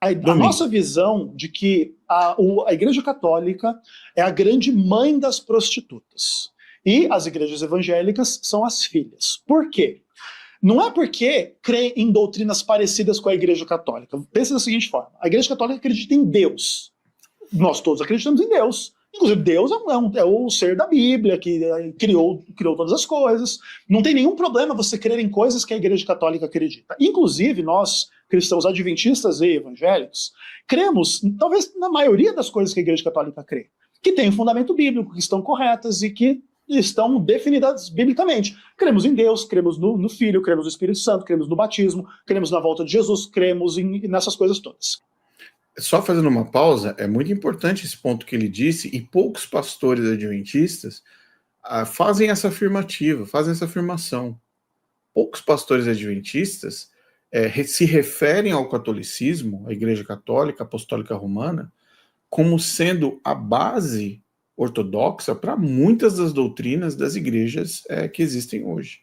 A nossa visão de que a Igreja Católica é a grande mãe das prostitutas e as igrejas evangélicas são as filhas. Por quê? Não é porque crê em doutrinas parecidas com a Igreja Católica. Pensa da seguinte forma: a Igreja Católica acredita em Deus. Nós todos acreditamos em Deus. Inclusive, Deus é o ser da Bíblia, que criou todas as coisas. Não tem nenhum problema você crer em coisas que a Igreja Católica acredita. Inclusive, nós, cristãos adventistas e evangélicos, cremos, talvez na maioria das coisas que a Igreja Católica crê, que tem um fundamento bíblico, que estão corretas e que estão definidas biblicamente. Cremos em Deus, cremos no Filho, cremos no Espírito Santo, cremos no batismo, cremos na volta de Jesus, cremos nessas coisas todas. Só fazendo uma pausa, é muito importante esse ponto que ele disse, e poucos pastores adventistas fazem essa afirmativa, fazem essa afirmação. Poucos pastores adventistas se referem ao catolicismo, à Igreja Católica, Apostólica Romana, como sendo a base ortodoxa para muitas das doutrinas das igrejas que existem hoje.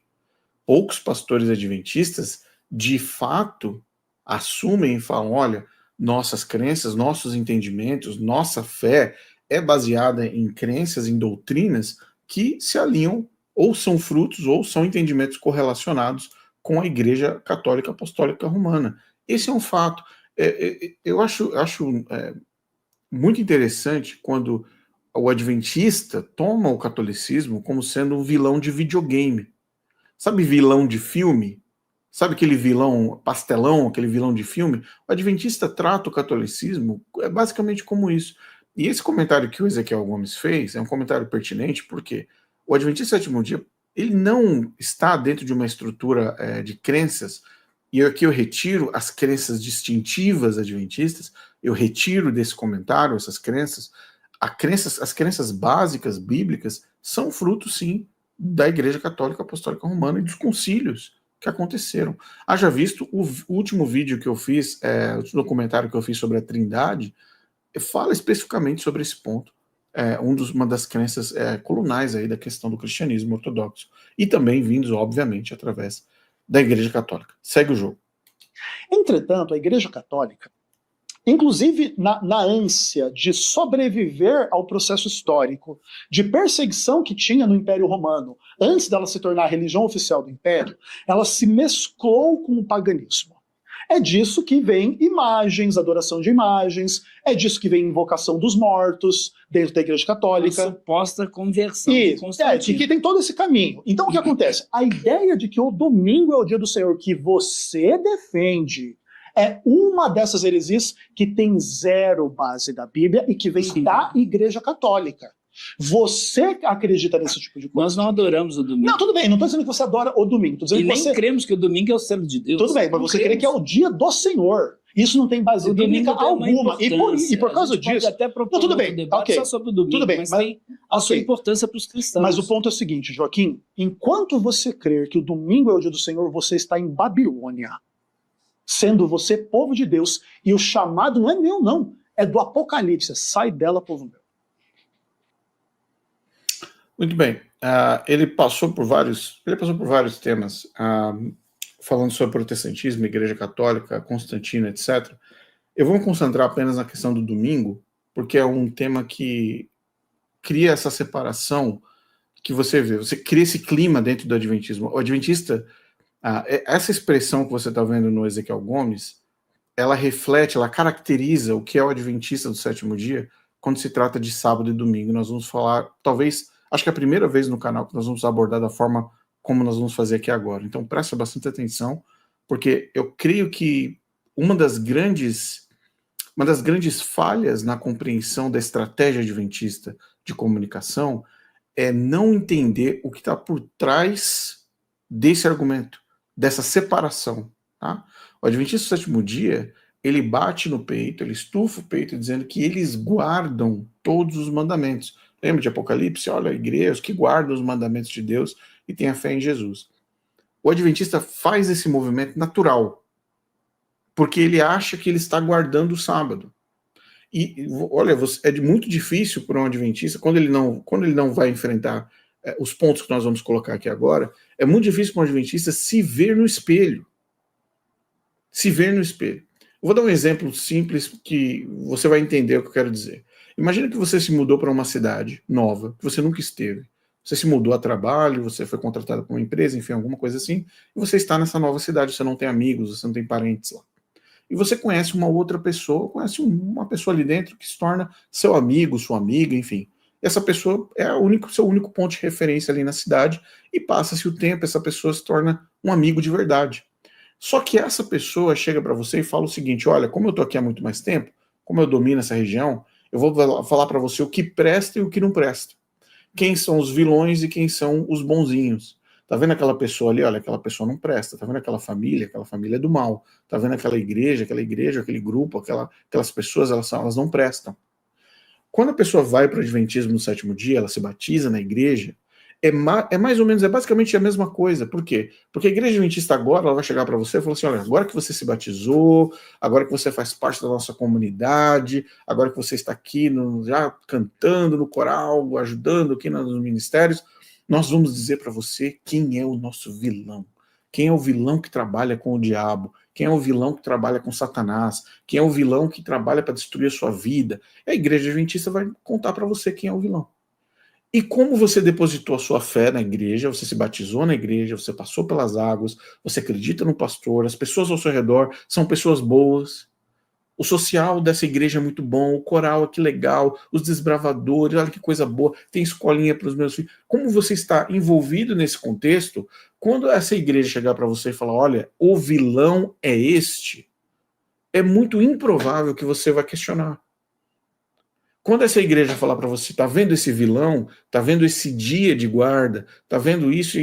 Poucos pastores adventistas, de fato, assumem e falam, olha, nossas crenças, nossos entendimentos, nossa fé é baseada em crenças, em doutrinas que se alinham ou são frutos ou são entendimentos correlacionados com a Igreja Católica Apostólica Romana. Esse é um fato. Eu acho muito interessante quando o adventista toma o catolicismo como sendo um vilão de videogame. Sabe vilão de filme? Sabe aquele vilão pastelão, aquele vilão de filme? O adventista trata o catolicismo basicamente como isso. E esse comentário que o Ezequiel Gomes fez é um comentário pertinente, porque o Adventista Sétimo Dia, ele não está dentro de uma estrutura de crenças, e aqui eu retiro as crenças distintivas adventistas, eu retiro desse comentário essas crenças. As crenças básicas bíblicas são fruto, sim, da Igreja Católica Apostólica Romana e dos concílios que aconteceram. Haja visto o último vídeo que eu fiz, o documentário que eu fiz sobre a Trindade, fala especificamente sobre esse ponto, uma das crenças colunais aí da questão do cristianismo ortodoxo, e também vindos, obviamente, através da Igreja Católica. Segue o jogo. Entretanto, a Igreja Católica, inclusive na ânsia de sobreviver ao processo histórico de perseguição que tinha no Império Romano, antes dela se tornar a religião oficial do Império, ela se mesclou com o paganismo. É disso que vem imagens, adoração de imagens, é disso que vem invocação dos mortos dentro da Igreja Católica. Uma suposta conversão. Que tem todo esse caminho. Então o que acontece? A ideia de que o domingo é o dia do Senhor que você defende é uma dessas heresias que tem zero base da Bíblia e que vem da Igreja Católica. Você acredita nesse tipo de coisa? Nós não adoramos o domingo. Não, tudo bem, não estou dizendo que você adora o domingo. E nem cremos que o domingo é o selo de Deus. Tudo bem, mas você crê que é o dia do Senhor. Isso não tem base bíblica alguma. E por causa disso... até propor tudo bem, debate só sobre o domingo, tudo bem, mas tem a sua importância para os cristãos. Mas o ponto é o seguinte, Joaquim, enquanto você crer que o domingo é o dia do Senhor, você está em Babilônia, sendo você povo de Deus, e o chamado não é meu, não, é do Apocalipse. Sai dela, povo meu. Muito bem. Ele passou por vários temas, falando sobre protestantismo, Igreja Católica, Constantino, etc. Eu vou me concentrar apenas na questão do domingo, porque é um tema que cria essa separação que você vê. Você cria esse clima dentro do adventismo. O adventista, essa expressão que você está vendo no Ezequiel Gomes, ela reflete, ela caracteriza o que é o adventista do sétimo dia quando se trata de sábado e domingo. Nós vamos falar, talvez... Acho que é a primeira vez no canal que nós vamos abordar da forma como nós vamos fazer aqui agora. Então presta bastante atenção, porque eu creio que uma das grandes falhas na compreensão da estratégia adventista de comunicação é não entender o que está por trás desse argumento, dessa separação. Tá? O adventista do sétimo dia, ele bate no peito, ele estufa o peito dizendo que eles guardam todos os mandamentos. Lembra de Apocalipse? Olha, a igreja, os que guardam os mandamentos de Deus e têm a fé em Jesus. O adventista faz esse movimento natural, porque ele acha que ele está guardando o sábado. E, olha, é muito difícil para um adventista, quando ele não vai enfrentar os pontos que nós vamos colocar aqui agora, é muito difícil para um adventista se ver no espelho. Se ver no espelho. vou dar um exemplo simples que você vai entender o que eu quero dizer. Imagina que você se mudou para uma cidade nova, que você nunca esteve. Você se mudou a trabalho, você foi contratado por uma empresa, enfim, alguma coisa assim, e você está nessa nova cidade, você não tem amigos, você não tem parentes lá. E você conhece uma outra pessoa, conhece uma pessoa ali dentro que se torna seu amigo, sua amiga, enfim. Essa pessoa é seu único ponto de referência ali na cidade, e passa-se o tempo, essa pessoa se torna um amigo de verdade. Só que essa pessoa chega para você e fala o seguinte: olha, como eu tô aqui há muito mais tempo, como eu domino essa região, eu vou falar para você o que presta e o que não presta. Quem são os vilões e quem são os bonzinhos. Tá vendo aquela pessoa ali? Olha, aquela pessoa não presta. Tá vendo aquela família é do mal. Tá vendo aquela igreja, aquele grupo, aquelas pessoas, elas não prestam. Quando a pessoa vai para o Adventismo no sétimo dia, ela se batiza na igreja, é mais ou menos, é basicamente a mesma coisa. Por quê? Porque a igreja adventista agora, ela vai chegar para você e falar assim: olha, agora que você se batizou, agora que você faz parte da nossa comunidade, agora que você está aqui já cantando no coral, ajudando aqui nos ministérios, nós vamos dizer para você quem é o nosso vilão. Quem é o vilão que trabalha com o diabo? Quem é o vilão que trabalha com Satanás? Quem é o vilão que trabalha para destruir a sua vida? E a igreja adventista vai contar para você quem é o vilão. E como você depositou a sua fé na igreja, você se batizou na igreja, você passou pelas águas, você acredita no pastor, as pessoas ao seu redor são pessoas boas, o social dessa igreja é muito bom, o coral, que legal, os desbravadores, olha que coisa boa, tem escolinha para os meus filhos. Como você está envolvido nesse contexto, quando essa igreja chegar para você e falar: olha, o vilão é este, é muito improvável que você vai questionar. Quando essa igreja falar para você: tá vendo esse vilão? Tá vendo esse dia de guarda? Tá vendo isso?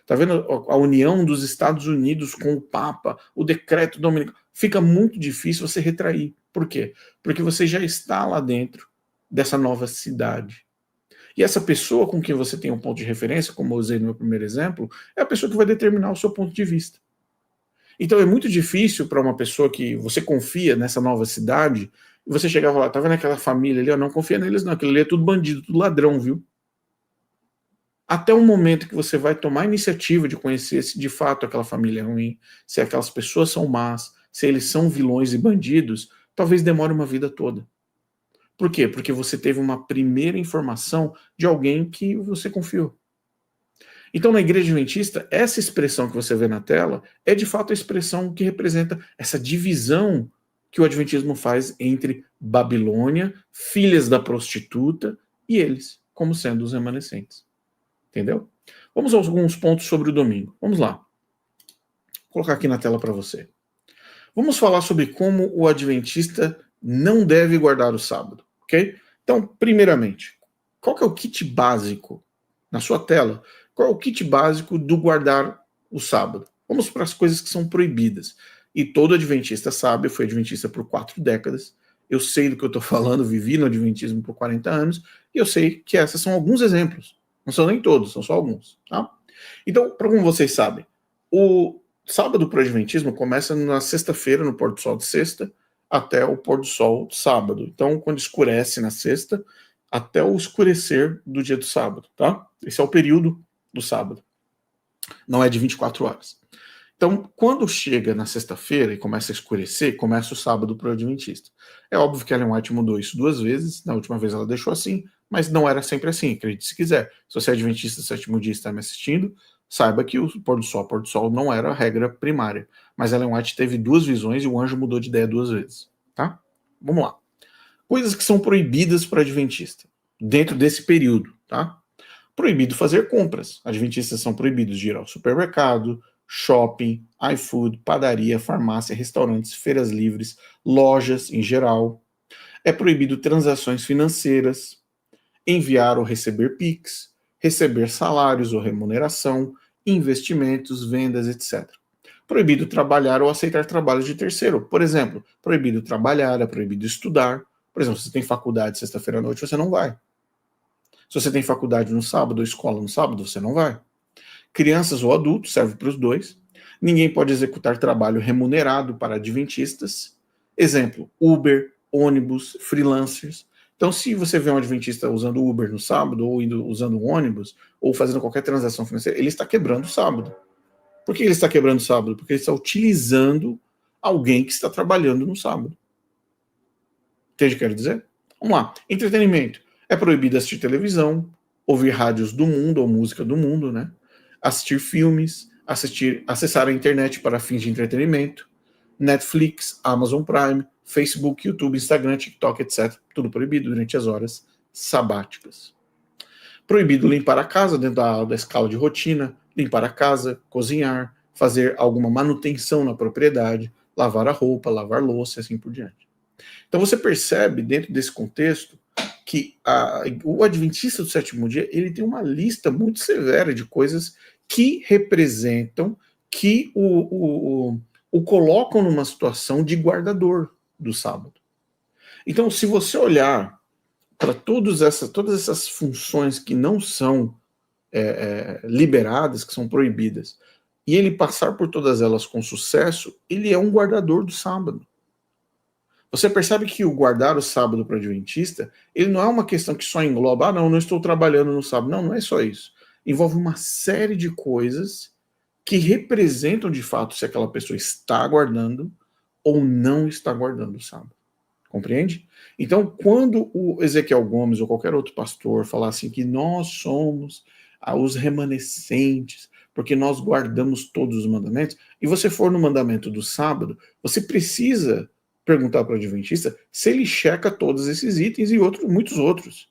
Tá vendo a união dos Estados Unidos com o Papa, o decreto dominical? Fica muito difícil você retrair. Por quê? Porque você já está lá dentro dessa nova cidade. E essa pessoa com quem você tem um ponto de referência, como eu usei no meu primeiro exemplo, é a pessoa que vai determinar o seu ponto de vista. Então é muito difícil para uma pessoa que você confia nessa nova cidade, e você chegar e falar: tá vendo aquela família ali? Eu não confia neles não, aquilo ali é tudo bandido, tudo ladrão, viu? Até o momento que você vai tomar a iniciativa de conhecer se de fato aquela família é ruim, se aquelas pessoas são más, se eles são vilões e bandidos, talvez demore uma vida toda. Por quê? Porque você teve uma primeira informação de alguém que você confiou. Então, na igreja adventista, essa expressão que você vê na tela é de fato a expressão que representa essa divisão que o adventismo faz entre Babilônia, filhas da prostituta, e eles, como sendo os remanescentes. Entendeu? Vamos a alguns pontos sobre o domingo. Vamos lá. Vou colocar aqui na tela para você. Vamos falar sobre como o adventista não deve guardar o sábado, ok? Então, primeiramente, qual que é o kit básico na sua tela? Qual é o kit básico do guardar o sábado? Vamos para as coisas que são proibidas. E todo adventista sabe, eu fui adventista por 4 décadas, eu sei do que eu estou falando, vivi no adventismo por 40 anos, e eu sei que esses são alguns exemplos. Não são nem todos, são só alguns. Tá? Então, como vocês sabem, o sábado para o adventismo começa na sexta-feira, no pôr do sol de sexta, até o pôr do sol de sábado. Então, quando escurece na sexta, até o escurecer do dia do sábado. Tá? Esse é o período do sábado. Não é de 24 horas. Então, quando chega na sexta-feira e começa a escurecer, começa o sábado para o adventista. É óbvio que a Ellen White mudou isso 2 vezes, na última vez ela deixou assim, mas não era sempre assim, acredite se quiser. Se você é adventista do sétimo dia e está me assistindo, saiba que o pôr do sol não era a regra primária. Mas a Ellen White teve 2 visões e o anjo mudou de ideia 2 vezes. Tá? Vamos lá. Coisas que são proibidas para adventista, dentro desse período. Tá? Proibido fazer compras. Adventistas são proibidos de ir ao supermercado, shopping, iFood, padaria, farmácia, restaurantes, feiras livres, lojas em geral. É proibido transações financeiras, enviar ou receber PIX, receber salários ou remuneração, investimentos, vendas, etc. Proibido trabalhar ou aceitar trabalhos de terceiro. Por exemplo, proibido trabalhar, é proibido estudar. Por exemplo, se você tem faculdade sexta-feira à noite, você não vai. Se você tem faculdade no sábado ou escola no sábado, você não vai. Crianças ou adultos, serve para os dois. Ninguém pode executar trabalho remunerado para adventistas. Exemplo, Uber, ônibus, freelancers. Então, se você vê um adventista usando Uber no sábado, ou usando um ônibus, ou fazendo qualquer transação financeira, ele está quebrando o sábado. Por que ele está quebrando o sábado? Porque ele está utilizando alguém que está trabalhando no sábado. Entende o que eu quero dizer? Vamos lá. Entretenimento. É proibido assistir televisão, ouvir rádios do mundo ou música do mundo, né? Assistir filmes, acessar a internet para fins de entretenimento, Netflix, Amazon Prime, Facebook, YouTube, Instagram, TikTok, etc. Tudo proibido durante as horas sabáticas. Proibido limpar a casa dentro da escala de rotina, limpar a casa, cozinhar, fazer alguma manutenção na propriedade, lavar a roupa, lavar louça e assim por diante. Então você percebe, dentro desse contexto, que o Adventista do Sétimo Dia ele tem uma lista muito severa de coisas que representam, que o colocam numa situação de guardador do sábado. Então, se você olhar para todas essas funções que não são liberadas, que são proibidas, e ele passar por todas elas com sucesso, ele é um guardador do sábado. Você percebe que o guardar o sábado para o adventista, ele não é uma questão que só engloba, não estou trabalhando no sábado. Não é só isso. Envolve uma série de coisas que representam de fato se aquela pessoa está guardando ou não está guardando o sábado. Compreende? Então, quando o Ezequiel Gomes ou qualquer outro pastor falar assim que nós somos os remanescentes, porque nós guardamos todos os mandamentos, e você for no mandamento do sábado, você precisa perguntar para o adventista se ele checa todos esses itens e muitos outros.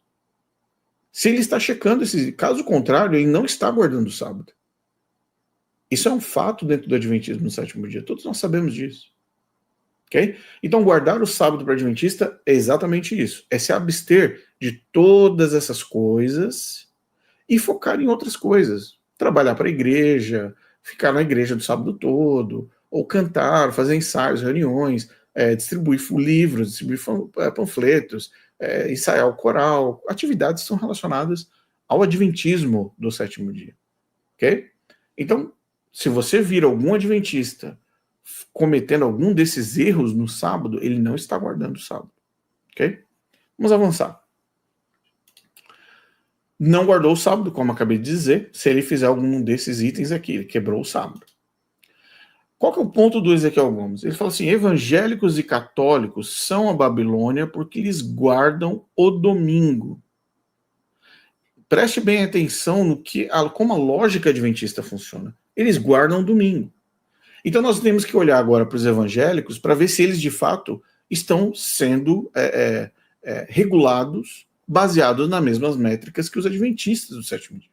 Se ele está checando esses, caso contrário, ele não está guardando o sábado. Isso é um fato dentro do adventismo no sétimo dia. Todos nós sabemos disso. Ok? Então, guardar o sábado para o adventista é exatamente isso. É se abster de todas essas coisas e focar em outras coisas. Trabalhar para a igreja, ficar na igreja do sábado todo, ou cantar, fazer ensaios, reuniões, distribuir livros, distribuir panfletos, ensaiar o coral, atividades que são relacionadas ao adventismo do sétimo dia. Ok? Então, se você vir algum adventista cometendo algum desses erros no sábado, ele não está guardando o sábado. Ok? Vamos avançar. Não guardou o sábado, como acabei de dizer, se ele fizer algum desses itens aqui, ele quebrou o sábado. Qual que é o ponto do Ezequiel Gomes? Ele fala assim, evangélicos e católicos são a Babilônia porque eles guardam o domingo. Preste bem atenção no como a lógica adventista funciona. Eles guardam o domingo. Então nós temos que olhar agora para os evangélicos para ver se eles de fato estão sendo regulados, baseados nas mesmas métricas que os adventistas do sétimo dia.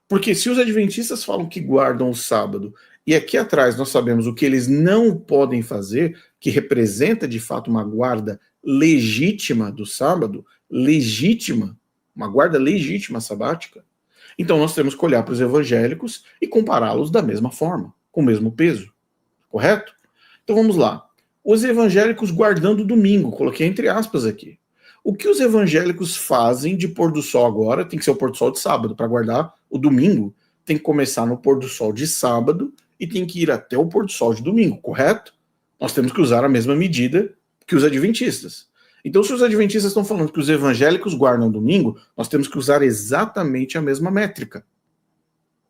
Porque se os adventistas falam que guardam o sábado, e aqui atrás nós sabemos o que eles não podem fazer, que representa de fato uma guarda legítima do sábado, uma guarda legítima sabática, então nós temos que olhar para os evangélicos e compará-los da mesma forma, com o mesmo peso. Correto? Então vamos lá. Os evangélicos guardando o domingo, coloquei entre aspas aqui. O que os evangélicos fazem de pôr do sol agora, tem que ser o pôr do sol de sábado, para guardar o domingo, tem que começar no pôr do sol de sábado e tem que ir até o pôr do sol de domingo, correto? Nós temos que usar a mesma medida que os adventistas. Então, se os adventistas estão falando que os evangélicos guardam domingo, nós temos que usar exatamente a mesma métrica.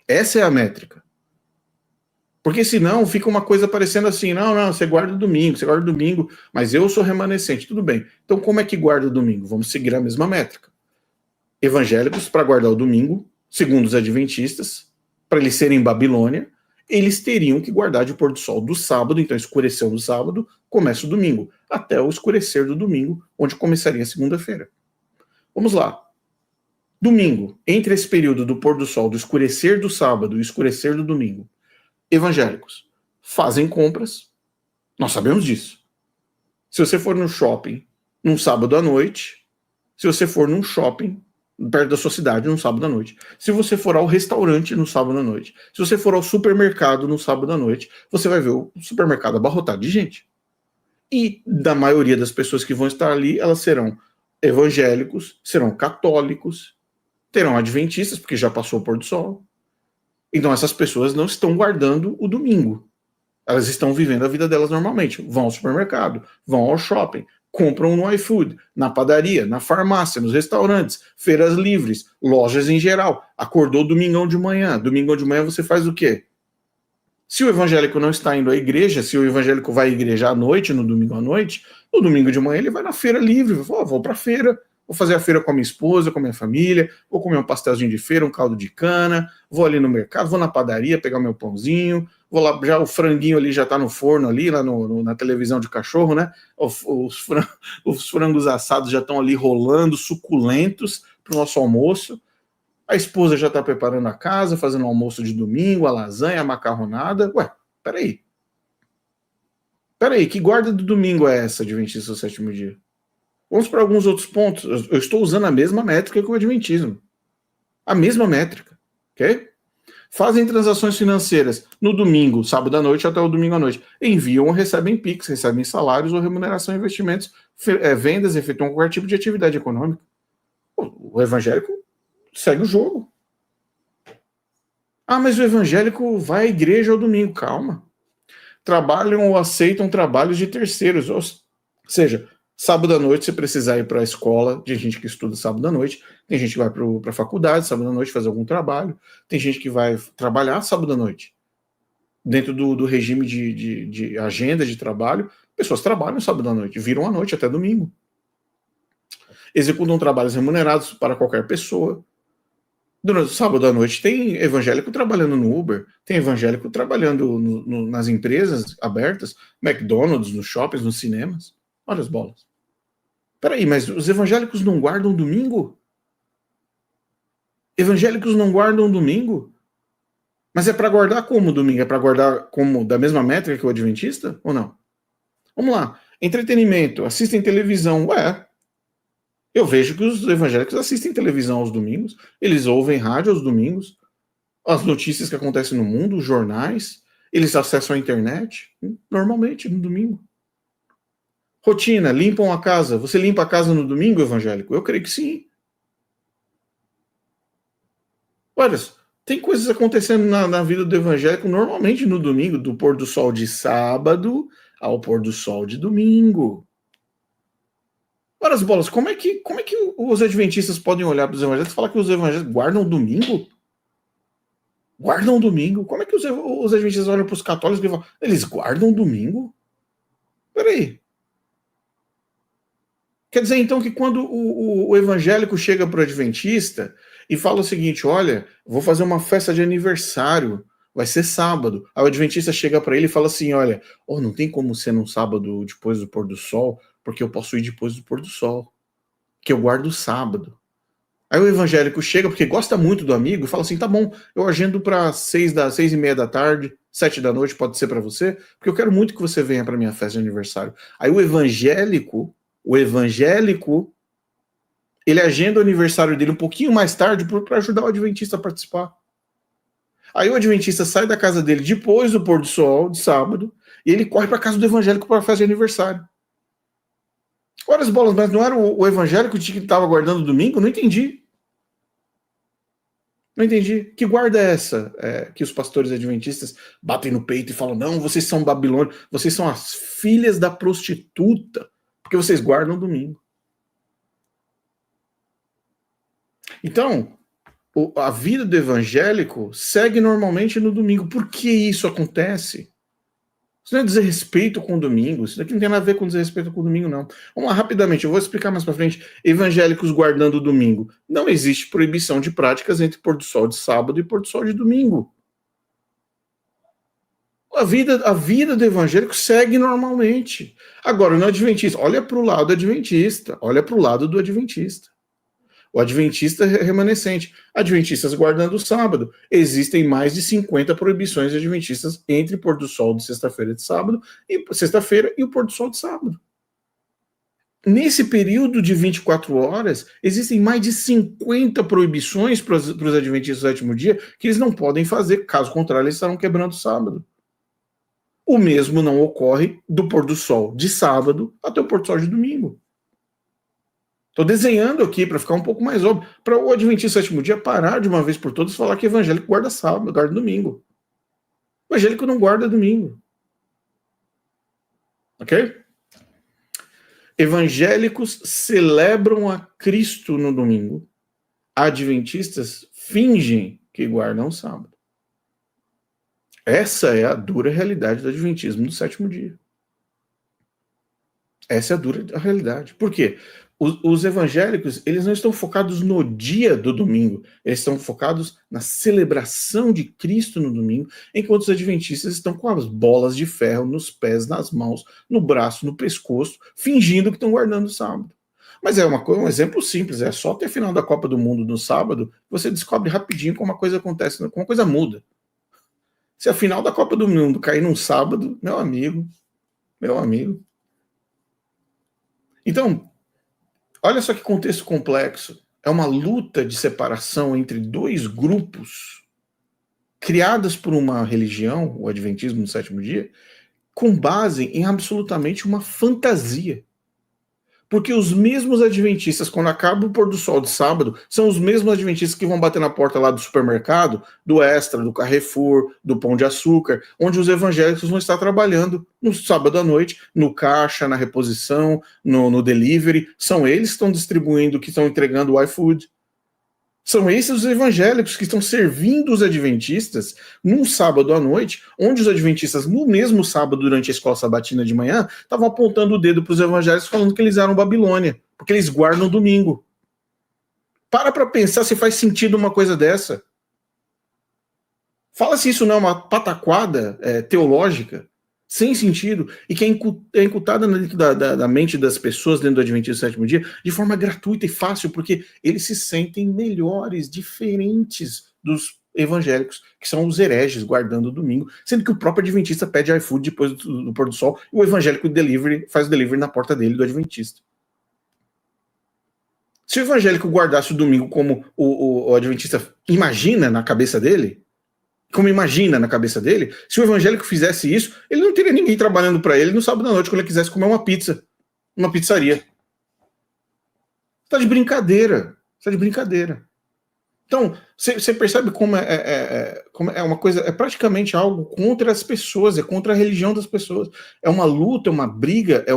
Essa é a métrica. Porque senão fica uma coisa parecendo assim, não, você guarda o domingo, mas eu sou remanescente, tudo bem. Então como é que guarda o domingo? Vamos seguir a mesma métrica. Evangélicos, para guardar o domingo, segundo os adventistas, para eles serem Babilônia, eles teriam que guardar de pôr do sol do sábado, então escureceu no sábado, começa o domingo, até o escurecer do domingo, onde começaria a segunda-feira. Vamos lá. Domingo, entre esse período do pôr do sol, do escurecer do sábado e o escurecer do domingo, evangélicos fazem compras, nós sabemos disso. Se você for no shopping num sábado à noite, se você for num shopping perto da sua cidade num sábado à noite, se você for ao restaurante no sábado à noite, se você for ao supermercado no sábado à noite, você vai ver o supermercado abarrotado de gente. E da maioria das pessoas que vão estar ali, elas serão evangélicos, serão católicos, terão adventistas, porque já passou o pôr do sol. Então essas pessoas não estão guardando o domingo. Elas estão vivendo a vida delas normalmente. Vão ao supermercado, vão ao shopping, compram no iFood, na padaria, na farmácia, nos restaurantes, feiras livres, lojas em geral. Acordou domingão de manhã. Domingão de manhã você faz o quê? Se o evangélico não está indo à igreja, se o evangélico vai à igreja à noite, no domingo à noite, no domingo de manhã ele vai na feira livre, vou para a feira, vou fazer a feira com a minha esposa, com a minha família, vou comer um pastelzinho de feira, um caldo de cana, vou ali no mercado, vou na padaria pegar meu pãozinho, vou lá, já o franguinho ali já está no forno ali, lá na televisão de cachorro, né? Os frangos assados já estão ali rolando, suculentos para o nosso almoço. A esposa já está preparando a casa, fazendo o almoço de domingo, a lasanha, a macarronada. Ué, peraí. Peraí, que guarda do domingo é essa, Adventista do sétimo dia? Vamos para alguns outros pontos. Eu estou usando a mesma métrica que o Adventismo. A mesma métrica, ok? Fazem transações financeiras no domingo, sábado à noite até o domingo à noite. Enviam ou recebem PIX, recebem salários ou remuneração em investimentos, vendas, efetuam qualquer tipo de atividade econômica. O evangélico segue o jogo. Ah, mas o evangélico vai à igreja ao domingo. Calma. Trabalham ou aceitam trabalhos de terceiros. Ou seja, sábado à noite, se precisar ir para a escola, tem gente que estuda sábado à noite, tem gente que vai para a faculdade sábado à noite fazer algum trabalho, tem gente que vai trabalhar sábado à noite. Dentro do regime de agenda de trabalho, pessoas trabalham sábado à noite, viram à noite até domingo. Executam trabalhos remunerados para qualquer pessoa. Durante o sábado à noite tem evangélico trabalhando no Uber, tem evangélico trabalhando nas empresas abertas, McDonald's, nos shoppings, nos cinemas. Olha as bolas. Peraí, mas os evangélicos não guardam domingo? Evangélicos não guardam domingo? Mas é para guardar como domingo? É para guardar como da mesma métrica que o adventista? Ou não? Vamos lá. Entretenimento, assistem televisão. Ué, eu vejo que os evangélicos assistem televisão aos domingos, eles ouvem rádio aos domingos, as notícias que acontecem no mundo, os jornais, eles acessam a internet, normalmente, no domingo. Rotina, limpam a casa. Você limpa a casa no domingo, evangélico? Eu creio que sim. Olha, tem coisas acontecendo na vida do evangélico normalmente no domingo, do pôr do sol de sábado ao pôr do sol de domingo. Ora as bolas, como é que os adventistas podem olhar para os evangélicos e falar que os evangélicos guardam o domingo? Guardam o domingo? Como é que os adventistas olham para os católicos e falam, eles guardam o domingo? Peraí. Quer dizer, então, que quando o evangélico chega para o adventista e fala o seguinte, olha, vou fazer uma festa de aniversário, vai ser sábado. Aí o adventista chega para ele e fala assim, olha, não tem como ser num sábado depois do pôr do sol, porque eu posso ir depois do pôr do sol, que eu guardo o sábado. Aí o evangélico chega, porque gosta muito do amigo, e fala assim, tá bom, eu agendo para 6h30 da tarde, 7 da noite, pode ser para você, porque eu quero muito que você venha para minha festa de aniversário. Aí o evangélico, ele agenda o aniversário dele um pouquinho mais tarde para ajudar o adventista a participar. Aí o adventista sai da casa dele depois do pôr do sol, de sábado, e ele corre para a casa do evangélico para a festa de aniversário. Ora as bolas, mas não era o evangélico que estava guardando domingo? Não entendi. Não entendi. Que guarda é essa que os pastores adventistas batem no peito e falam, não, vocês são Babilônia, vocês são as filhas da prostituta, porque vocês guardam domingo. Então, a vida do evangélico segue normalmente no domingo. Por que isso acontece? Isso não é desrespeito com o domingo. Isso daqui não tem nada a ver com desrespeito com o domingo, não. Vamos lá, rapidamente. Eu vou explicar mais para frente. Evangélicos guardando o domingo. Não existe proibição de práticas entre pôr do sol de sábado e pôr do sol de domingo. A vida do evangélico segue normalmente. Agora, no adventista, olha para o lado adventista. Olha para o lado do adventista. O adventista remanescente. Adventistas guardando o sábado. Existem mais de 50 proibições adventistas entre pôr do sol de sexta-feira de sábado e sexta-feira e o pôr do sol de sábado. Nesse período de 24 horas, existem mais de 50 proibições para os adventistas do sétimo dia que eles não podem fazer, caso contrário, eles estarão quebrando o sábado. O mesmo não ocorre do pôr do sol de sábado até o pôr do sol de domingo. Estou desenhando aqui para ficar um pouco mais óbvio, para o adventista sétimo dia parar de uma vez por todas e falar que evangélico guarda sábado, guarda domingo. O evangélico não guarda domingo. Ok? Evangélicos celebram a Cristo no domingo. Adventistas fingem que guardam o sábado. Essa é a dura realidade do adventismo do sétimo dia. Essa é a dura realidade. Por quê? Os evangélicos, eles não estão focados no dia do domingo, eles estão focados na celebração de Cristo no domingo, enquanto os adventistas estão com as bolas de ferro nos pés, nas mãos, no braço, no pescoço, fingindo que estão guardando o sábado. Mas é um exemplo simples, é só ter a final da Copa do Mundo no sábado, você descobre rapidinho como a coisa acontece, como a coisa muda. Se a final da Copa do Mundo cair num sábado, meu amigo. Então, olha só que contexto complexo. É uma luta de separação entre dois grupos criadas por uma religião, o Adventismo no sétimo dia, com base em absolutamente uma fantasia. Porque os mesmos adventistas, quando acaba o pôr do sol de sábado, são os mesmos adventistas que vão bater na porta lá do supermercado, do Extra, do Carrefour, do Pão de Açúcar, onde os evangélicos vão estar trabalhando no sábado à noite, no caixa, na reposição, no delivery. São eles que estão distribuindo, que estão entregando o iFood. São esses os evangélicos que estão servindo os adventistas num sábado à noite, onde os adventistas, no mesmo sábado, durante a escola sabatina de manhã, estavam apontando o dedo para os evangélicos falando que eles eram Babilônia, porque eles guardam o domingo. Para pensar se faz sentido uma coisa dessa. Fala se isso não é uma pataquada teológica, sem sentido, e que é incutada dentro da mente das pessoas dentro do Adventismo do sétimo dia de forma gratuita e fácil, porque eles se sentem melhores, diferentes dos evangélicos, que são os hereges guardando o domingo, sendo que o próprio adventista pede iFood depois do pôr do sol, e o evangélico faz o delivery na porta dele, do adventista. Se o evangélico guardasse o domingo como o adventista imagina na cabeça dele, se o evangélico fizesse isso, ele não teria ninguém trabalhando para ele no sábado à noite quando ele quisesse comer uma pizza, numa pizzaria. Está de brincadeira. Então, você percebe como é uma coisa, é praticamente algo contra as pessoas, é contra a religião das pessoas. É uma luta, é uma briga, é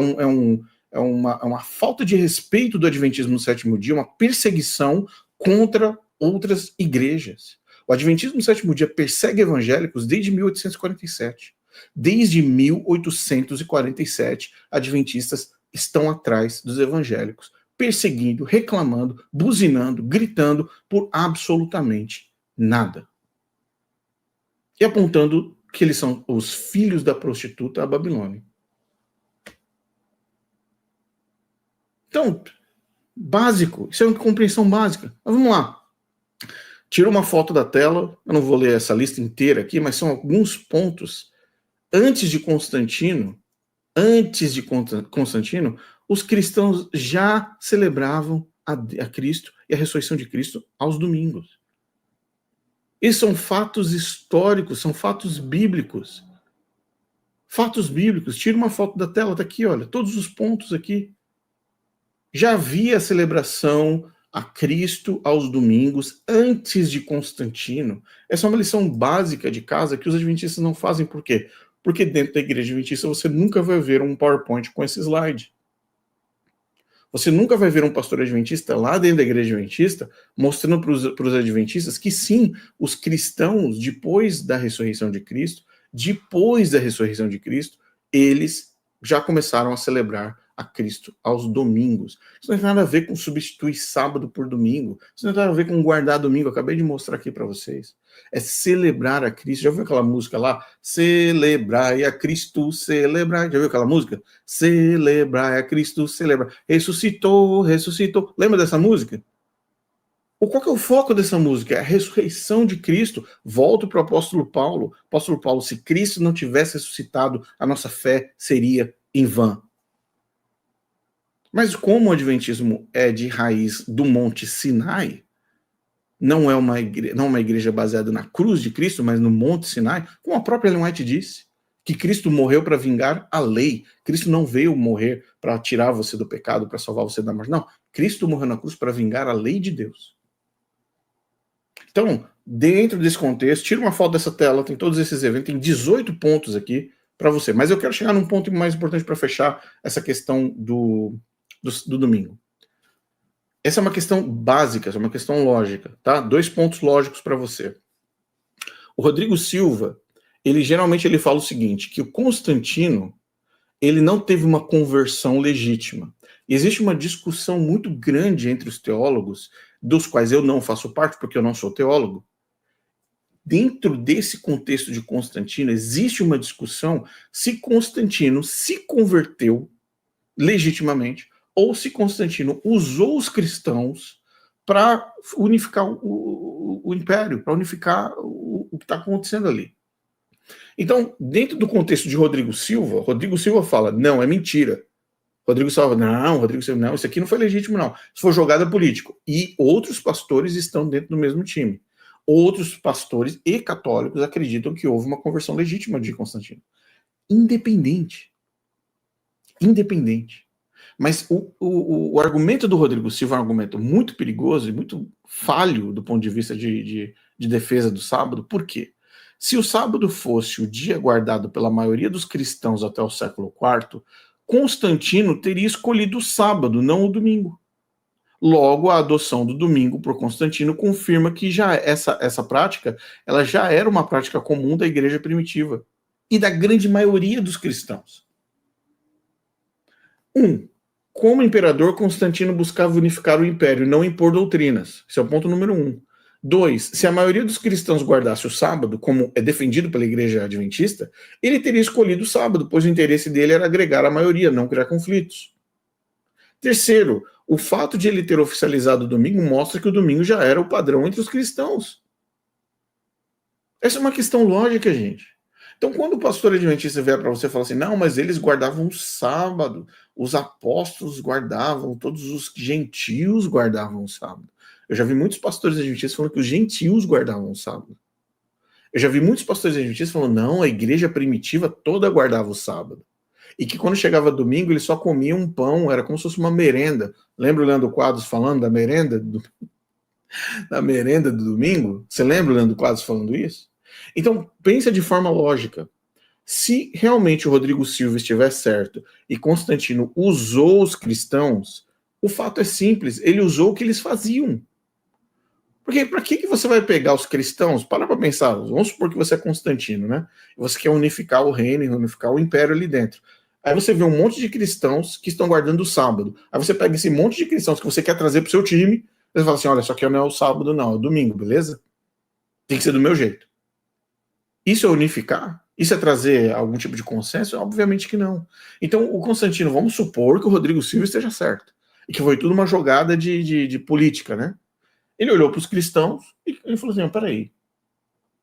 uma falta de respeito do adventismo no sétimo dia, uma perseguição contra outras igrejas. O adventismo no sétimo dia persegue evangélicos desde 1847. Desde 1847, adventistas estão atrás dos evangélicos, perseguindo, reclamando, buzinando, gritando por absolutamente nada. E apontando que eles são os filhos da prostituta, a Babilônia. Então, básico, isso é uma compreensão básica. Mas vamos lá. Tira uma foto da tela, eu não vou ler essa lista inteira aqui, mas são alguns pontos. Antes de Constantino, os cristãos já celebravam a Cristo e a ressurreição de Cristo aos domingos. Esses são fatos históricos, são fatos bíblicos. Fatos bíblicos. Tira uma foto da tela, tá aqui, olha, todos os pontos aqui. Já havia a celebração a Cristo aos domingos, antes de Constantino. Essa é uma lição básica de casa que os adventistas não fazem. Por quê? Porque dentro da igreja adventista você nunca vai ver um PowerPoint com esse slide. Você nunca vai ver um pastor adventista lá dentro da igreja adventista mostrando para os adventistas que sim, os cristãos, depois da ressurreição de Cristo, eles já começaram a celebrar a Cristo aos domingos. Isso não tem nada a ver com substituir sábado por domingo. Isso não tem nada a ver com guardar domingo. Eu acabei de mostrar aqui para vocês. É celebrar a Cristo. Já ouviu aquela música lá? Celebrai a Cristo, celebrai. Já ouviu aquela música? Celebrai a Cristo, celebrai. Ressuscitou. Lembra dessa música? Qual que é o foco dessa música? É a ressurreição de Cristo. Volto para o apóstolo Paulo. Apóstolo Paulo, se Cristo não tivesse ressuscitado, a nossa fé seria em vão. Mas como o adventismo é de raiz do Monte Sinai, não é uma igreja baseada na cruz de Cristo, mas no Monte Sinai, como a própria Ellen White disse, que Cristo morreu para vingar a lei. Cristo não veio morrer para tirar você do pecado, para salvar você da morte. Não, Cristo morreu na cruz para vingar a lei de Deus. Então, dentro desse contexto, tira uma foto dessa tela, tem todos esses eventos, tem 18 pontos aqui para você. Mas eu quero chegar num ponto mais importante para fechar essa questão do domingo. Essa é uma questão básica, essa é uma questão lógica, tá? 2 pontos lógicos para você. O Rodrigo Silva, Ele fala o seguinte, que o Constantino, ele não teve uma conversão legítima. Existe uma discussão muito grande entre os teólogos, dos quais eu não faço parte, porque eu não sou teólogo. Dentro desse contexto de Constantino, existe uma discussão se Constantino se converteu legitimamente, ou se Constantino usou os cristãos para unificar o império, para unificar o que está acontecendo ali. Então, dentro do contexto de Rodrigo Silva fala, não, é mentira. Rodrigo Silva, não, isso aqui não foi legítimo, não. Isso foi jogada política. E outros pastores estão dentro do mesmo time. Outros pastores e católicos acreditam que houve uma conversão legítima de Constantino. Independente. Mas o argumento do Rodrigo Silva é um argumento muito perigoso e muito falho do ponto de vista de defesa do sábado. Por quê? Se o sábado fosse o dia guardado pela maioria dos cristãos até o século IV, Constantino teria escolhido o sábado, não o domingo. Logo, a adoção do domingo por Constantino confirma que já essa prática ela já era uma prática comum da igreja primitiva e da grande maioria dos cristãos. Como imperador, Constantino buscava unificar o império e não impor doutrinas. Esse é o ponto número 1. 2, se a maioria dos cristãos guardasse o sábado, como é defendido pela igreja adventista, ele teria escolhido o sábado, pois o interesse dele era agregar a maioria, não criar conflitos. 3, o fato de ele ter oficializado o domingo mostra que o domingo já era o padrão entre os cristãos. Essa é uma questão lógica, gente. Então, quando o pastor adventista vier para você e falar assim, não, mas eles guardavam o sábado, os apóstolos guardavam, todos os gentios guardavam o sábado. Eu já vi muitos pastores adventistas falando que os gentios guardavam o sábado. Eu já vi muitos pastores adventistas falando, não, a igreja primitiva toda guardava o sábado. E que quando chegava domingo, eles só comiam um pão, era como se fosse uma merenda. Lembra o Leandro Quadros falando da merenda do domingo? Você lembra o Leandro Quadros falando isso? Então, pensa de forma lógica. Se realmente o Rodrigo Silva estiver certo e Constantino usou os cristãos, o fato é simples, ele usou o que eles faziam. Porque para que você vai pegar os cristãos? Para pensar, vamos supor que você é Constantino, né? Você quer unificar o reino, unificar o império ali dentro. Aí você vê um monte de cristãos que estão guardando o sábado. Aí você pega esse monte de cristãos que você quer trazer para o seu time, e você fala assim, olha, isso aqui não é o sábado não, é o domingo, beleza? Tem que ser do meu jeito. Isso é unificar? Isso é trazer algum tipo de consenso? Obviamente que não. Então, o Constantino, vamos supor que o Rodrigo Silva esteja certo. E que foi tudo uma jogada de política, né? Ele olhou para os cristãos e ele falou assim, peraí,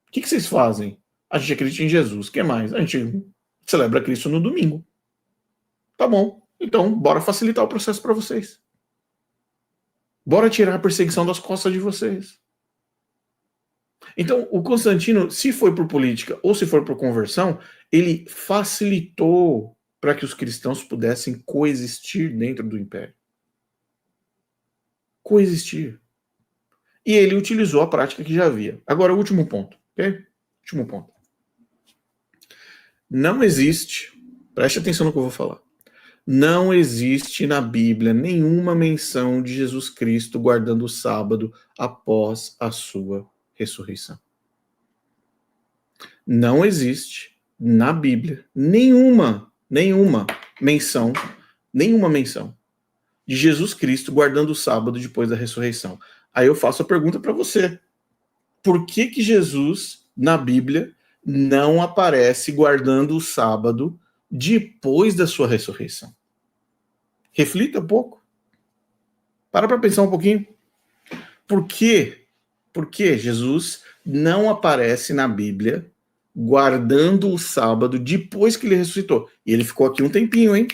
o que vocês fazem? A gente acredita em Jesus, o que mais? A gente celebra Cristo no domingo. Tá bom, então bora facilitar o processo para vocês. Bora tirar a perseguição das costas de vocês. Então, o Constantino, se foi por política ou se for por conversão, ele facilitou para que os cristãos pudessem coexistir dentro do império. Coexistir. E ele utilizou a prática que já havia. Agora, o último ponto, ok? Último ponto. Não existe, preste atenção no que eu vou falar, não existe na Bíblia nenhuma menção de Jesus Cristo guardando o sábado após a sua ressurreição. Não existe na Bíblia nenhuma menção de Jesus Cristo guardando o sábado depois da ressurreição. Aí eu faço a pergunta para você. Por que Jesus, na Bíblia, não aparece guardando o sábado depois da sua ressurreição? Reflita um pouco. Para pensar um pouquinho. Por quê? Por que Jesus não aparece na Bíblia guardando o sábado depois que ele ressuscitou? E ele ficou aqui um tempinho, hein?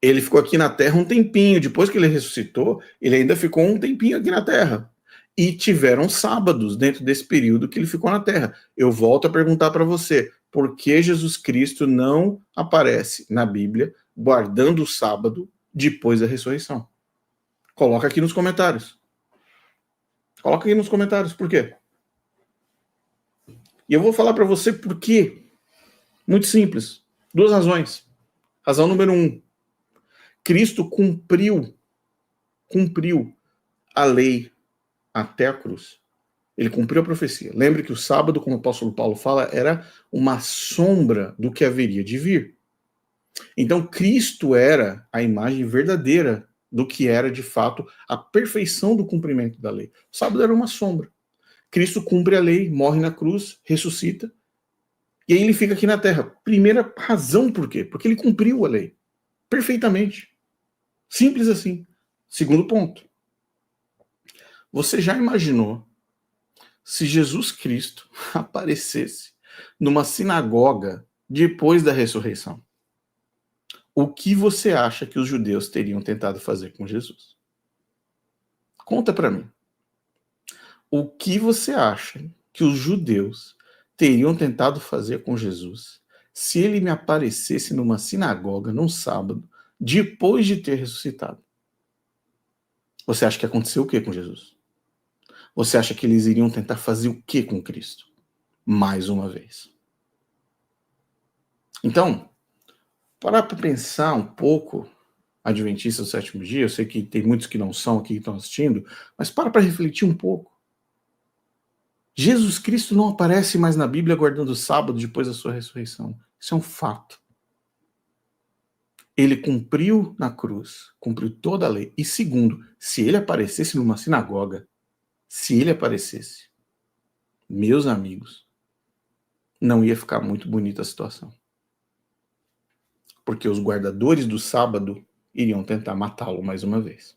Ele ficou aqui na Terra um tempinho. Depois que ele ressuscitou, ele ainda ficou um tempinho aqui na Terra. E tiveram sábados dentro desse período que ele ficou na Terra. Eu volto a perguntar para você, por que Jesus Cristo não aparece na Bíblia guardando o sábado depois da ressurreição? Coloca aqui nos comentários. Coloca aqui nos comentários, por quê? E eu vou falar para você por quê. Muito simples. 2 razões. Razão número 1. Cristo cumpriu a lei até a cruz. Ele cumpriu a profecia. Lembre que o sábado, como o apóstolo Paulo fala, era uma sombra do que haveria de vir. Então, Cristo era a imagem verdadeira do que era, de fato, a perfeição do cumprimento da lei. O sábado era uma sombra. Cristo cumpre a lei, morre na cruz, ressuscita, e aí ele fica aqui na terra. Primeira razão por quê? Porque ele cumpriu a lei perfeitamente. Simples assim. Segundo ponto. Você já imaginou se Jesus Cristo aparecesse numa sinagoga depois da ressurreição? O que você acha que os judeus teriam tentado fazer com Jesus? Conta para mim. O que você acha que os judeus teriam tentado fazer com Jesus se ele me aparecesse numa sinagoga num sábado depois de ter ressuscitado? Você acha que aconteceu o que com Jesus? Você acha que eles iriam tentar fazer o que com Cristo? Mais uma vez. Então, parar para pensar um pouco, adventista do sétimo dia, eu sei que tem muitos que não são aqui que estão assistindo, mas para refletir um pouco. Jesus Cristo não aparece mais na Bíblia guardando o sábado depois da sua ressurreição. Isso é um fato. Ele cumpriu na cruz, cumpriu toda a lei. E segundo, se ele aparecesse numa sinagoga, se ele aparecesse, meus amigos, não ia ficar muito bonita a situação. Porque os guardadores do sábado iriam tentar matá-lo mais uma vez.